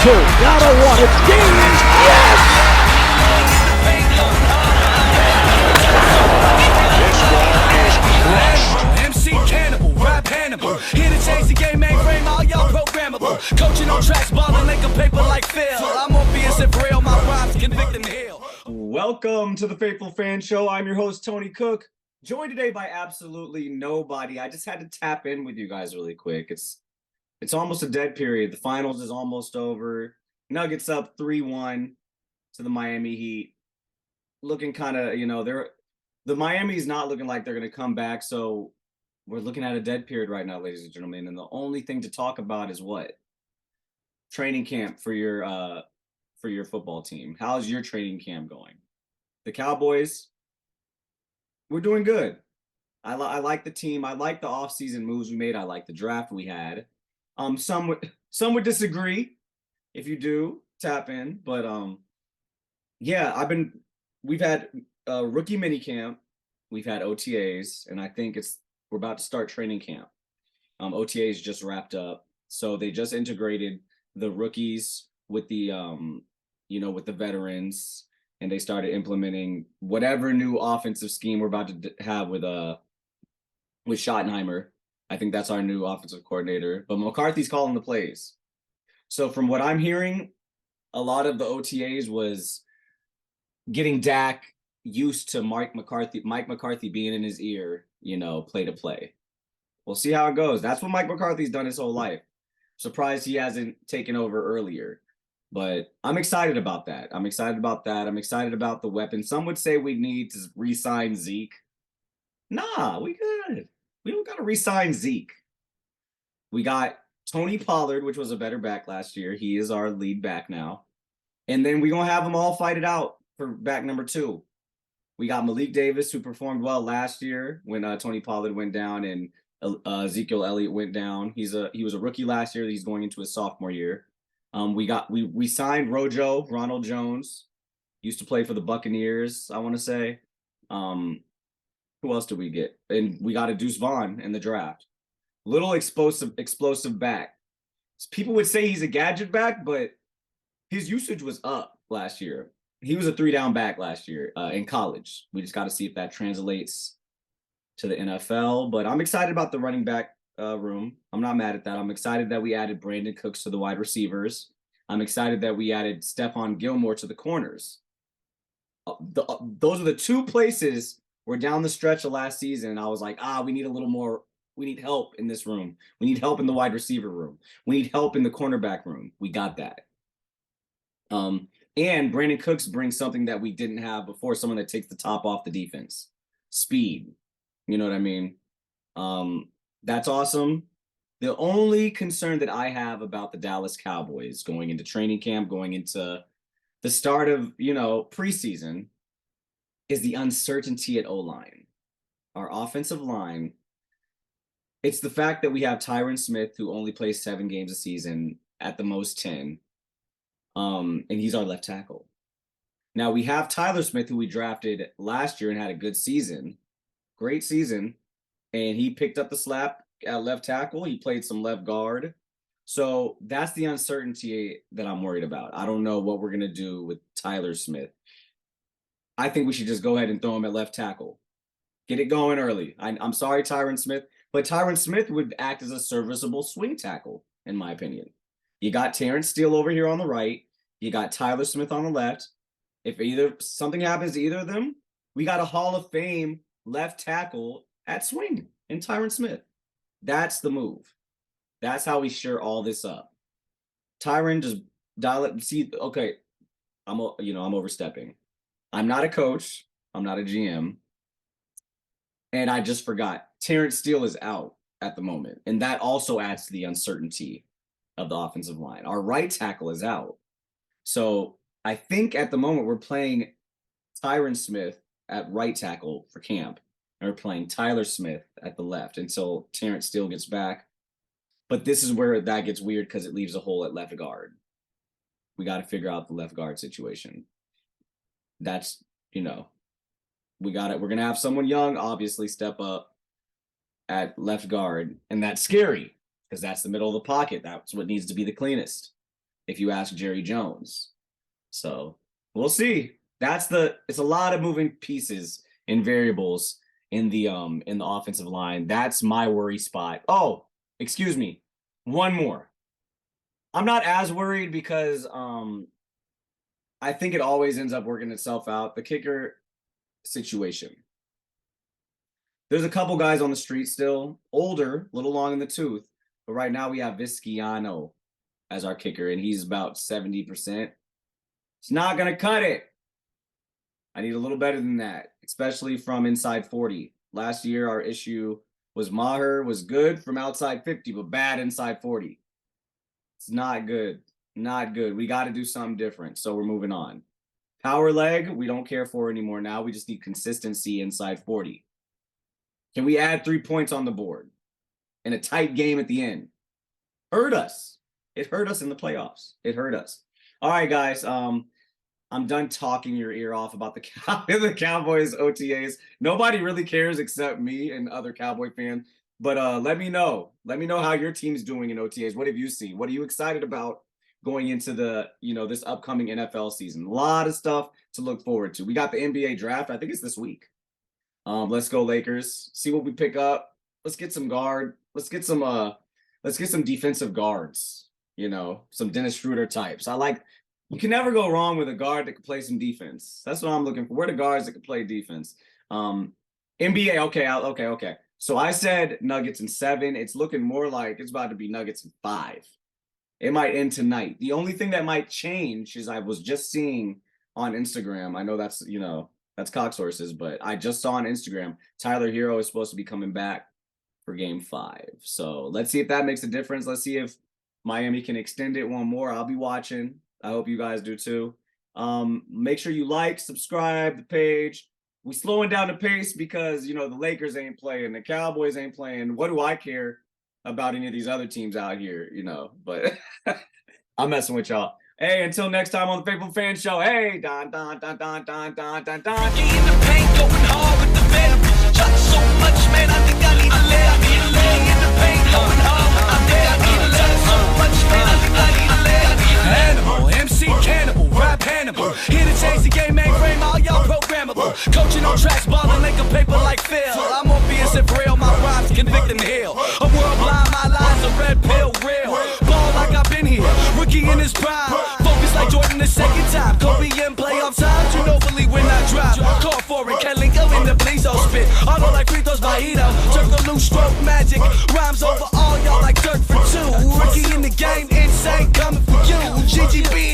two. Down to one. It's game. Yes! This ball is crushed. MC Cannibal, rap Hannibal. Here to change the game, mainframe, all y'all programmable. Coaching on tracks, balling like a paper like Phil. I'm Morpheus and real, my rhymes convict and heal. Welcome to the Faithful Fan Show. I'm your host, Tony Cook, joined today by absolutely nobody. I just had to tap in with you guys really quick. It's almost a dead period. The finals is almost over. Nuggets up 3-1 to the Miami Heat. Looking kind of, the Miami's not looking like they're going to come back. So we're looking at a dead period right now, ladies and gentlemen. And the only thing to talk about is what? Training camp for your football team. How's your training camp going? The Cowboys, we're doing good. I like the team. I like the offseason moves we made. I like the draft we had. Some would disagree. If you do, tap in. But yeah, we've had rookie mini camp, we've had OTAs, and I think we're about to start training camp. OTAs just wrapped up, so they just integrated the rookies with the with the veterans, and they started implementing whatever new offensive scheme we're about to have with Schottenheimer. I think that's our new offensive coordinator, but McCarthy's calling the plays. So from what I'm hearing, a lot of the OTAs was getting Dak used to Mike McCarthy being in his ear, play to play. We'll see how it goes. That's what Mike McCarthy's done his whole life. Surprised he hasn't taken over earlier, but I'm excited about that. I'm excited about the weapon. Some would say we need to re-sign Zeke. Nah, we good. We don't got to re-sign Zeke. We got Tony Pollard, which was a better back last year. He is our lead back now. And then we're going to have them all fight it out for back number 2. We got Malik Davis, who performed well last year when Tony Pollard went down and Ezekiel Elliott went down. He was a rookie last year. He's going into his sophomore year. We signed Ronald Jones, used to play for the Buccaneers, I want to say. Who else did we get? And we got a Deuce Vaughn in the draft. Little explosive back. People would say he's a gadget back, but his usage was up last year. He was a 3-down back last year in college. We just got to see if that translates to the NFL. But I'm excited about the running back room. I'm not mad at that. I'm excited that we added Brandon Cooks to the wide receivers. I'm excited that we added Stephon Gilmore to the corners. Those are the two places where down the stretch of last season, I was like, we need a little more. We need help in this room. We need help in the wide receiver room. We need help in the cornerback room. We got that. And Brandon Cooks brings something that we didn't have before, someone that takes the top off the defense. Speed. You know what I mean? That's awesome. The only concern that I have about the Dallas Cowboys going into training camp, going into the start of, preseason, is the uncertainty at O-line. Our offensive line, it's the fact that we have Tyron Smith, who only plays 7 games a season, at the most 10. And he's our left tackle. Now we have Tyler Smith, who we drafted last year and had a good season, great season, and he picked up the slap at left tackle. He played some left guard. So that's the uncertainty that I'm worried about. I don't know what we're going to do with Tyler Smith. I think we should just go ahead and throw him at left tackle. Get it going early. I'm sorry, Tyron Smith, but Tyron Smith would act as a serviceable swing tackle, in my opinion. You got Terrence Steele over here on the right. You got Tyler Smith on the left. If something happens to either of them, we got a Hall of Fame left tackle at swing in Tyron Smith. That's the move. That's how we shore all this up. Tyron, just dial it. See, okay, I'm overstepping. I'm not a coach. I'm not a GM. And I just forgot. Terrence Steele is out at the moment. And that also adds to the uncertainty of the offensive line. Our right tackle is out. So I think at the moment we're playing Tyron Smith at right tackle for camp. And we're playing Tyler Smith at the left until Terrence Steele gets back. But this is where that gets weird because it leaves a hole at left guard. We got to figure out the left guard situation. That's, we got it. We're going to have someone young, obviously, step up at left guard. And that's scary because that's the middle of the pocket. That's what needs to be the cleanest. if you ask Jerry Jones. So we'll see. It's a lot of moving pieces and variables in the offensive line. That's my worry spot. Oh, excuse me. One more. I'm not as worried because I think it always ends up working itself out. The kicker situation. There's a couple guys on the street still, older, a little long in the tooth, but right now we have Visciano as our kicker, and he's about 70%. It's not going to cut it. I need a little better than that, especially from inside 40. Last year, our issue was Maher was good from outside 50, but bad inside 40. It's not good. Not good. We got to do something different, so we're moving on. Power leg, we don't care for anymore now. We just need consistency inside 40. Can we add 3 points on the board in a tight game at the end? Hurt us. It hurt us in the playoffs. It hurt us. All right, guys. I'm done talking your ear off about the Cowboys OTAs. Nobody really cares except me and other Cowboy fans. But let me know. Let me know how your team's doing in OTAs. What have you seen? What are you excited about going into the, this upcoming NFL season? A lot of stuff to look forward to. We got the NBA draft. I think it's this week. Let's go Lakers. See what we pick up. Let's get some guard. Let's get some defensive guards. Some Dennis Schroeder types. You can never go wrong with a guard that can play some defense. That's what I'm looking for. Where are the guards that can play defense? NBA, okay. So I said Nuggets in 7. It's looking more like it's about to be Nuggets in 5. It might end tonight. The only thing that might change is I was just seeing on Instagram. I know that's Cox sources, but I just saw on Instagram Tyler Hero is supposed to be coming back for game 5. So let's see if that makes a difference. Let's see if Miami can extend it one more. I'll be watching. I hope you guys do too. Make sure you like, subscribe the page. We're slowing down the pace because, the Lakers ain't playing. The Cowboys ain't playing. What do I care about any of these other teams out here, But I'm messing with y'all. Hey, until next time on the Faithful Fan Show. Hey, don, don, don, don, don, don, don, don. In the paint, going hard with the venom. Shot so much, man, I think I need to lay. I need to lay in the paint, going hard with the venom. I need to lay so much, man, I think I need to lay. Animal, MC Cannibal, rap Hannibal. Here to change the game, mainframe, all y'all programmable. Coaching on tracks, balling like a paper like Phil. I'm Morpheus and real, my rhymes convict and heal. A world blind, my lies a red pill, real. Ball like I've been here, rookie in his prime. Focus like Jordan the second time. Kobe in playoff times, you know fully when I drive. Call for it, Kelly go in the please don't spit. Auto like free throws by Ito. Circle loose, stroke magic. Rhymes over all y'all like dirt for 2. Rookie in the game, insane, coming for you. GGB